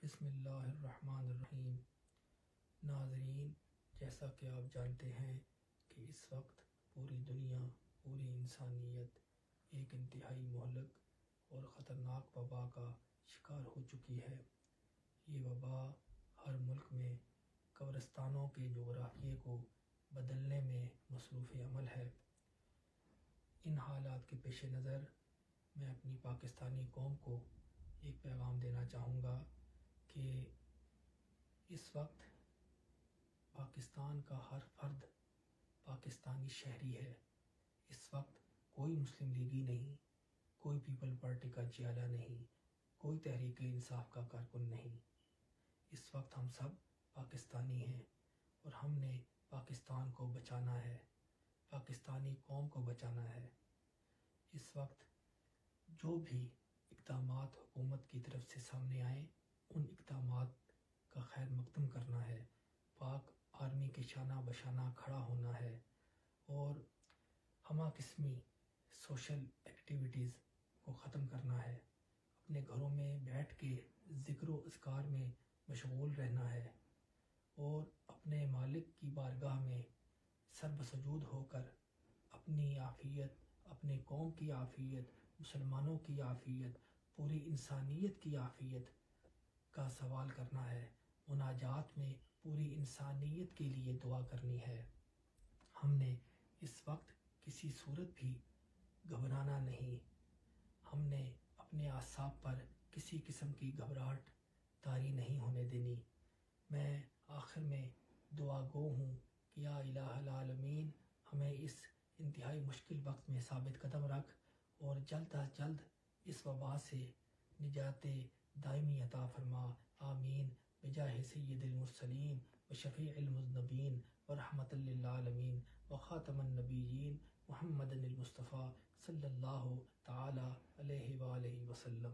بسم اللہ الرحمن الرحیم۔ ناظرین، جیسا کہ آپ جانتے ہیں کہ اس وقت پوری دنیا، پوری انسانیت ایک انتہائی مہلک اور خطرناک وبا کا شکار ہو چکی ہے۔ یہ وبا ہر ملک میں قبرستانوں کے جغرافیے کو بدلنے میں مصروف عمل ہے۔ ان حالات کے پیش نظر میں اپنی پاکستانی قوم کو ایک پیغام دینا چاہوں گا کہ اس وقت پاکستان کا ہر فرد پاکستانی شہری ہے۔ اس وقت کوئی مسلم لیگی نہیں، کوئی پیپل پارٹی کا چہرہ نہیں، کوئی تحریک انصاف کا کارکن نہیں۔ اس وقت ہم سب پاکستانی ہیں اور ہم نے پاکستان کو بچانا ہے، پاکستانی قوم کو بچانا ہے۔ اس وقت جو بھی اقدامات حکومت کی طرف سے سامنے آئیں، ان اقدامات کا خیر مقدم کرنا ہے، پاک آرمی کے شانہ بشانہ کھڑا ہونا ہے اور ہمہ قسمی سوشل ایکٹیویٹیز کو ختم کرنا ہے، اپنے گھروں میں بیٹھ کے ذکر و اذکار میں مشغول رہنا ہے اور اپنے مالک کی بارگاہ میں سر بسجود ہو کر اپنی عافیت، اپنے قوم کی عافیت، مسلمانوں کی عافیت، پوری انسانیت کی عافیت کا سوال کرنا ہے۔ مناجات میں پوری انسانیت کے لیے دعا کرنی ہے۔ ہم نے اس وقت کسی صورت بھی گھبرانا نہیں۔ ہم نے اپنے اعصاب پر کسی قسم کی گھبراہٹ طاری نہیں ہونے دینی۔ میں آخر میں دعا گو ہوں کہ یا الہ العالمین، ہمیں اس انتہائی مشکل وقت میں ثابت قدم رکھ اور جلد از جلد اس وبا سے نجات دائمی عطا فرما۔ آمین بجاہ سید المرسلین و شفیع المذنبین و رحمت للعالمین و خاتم النبیین محمد المصطفیٰ صلی اللہ تعالی علیہ وآلہ وسلم۔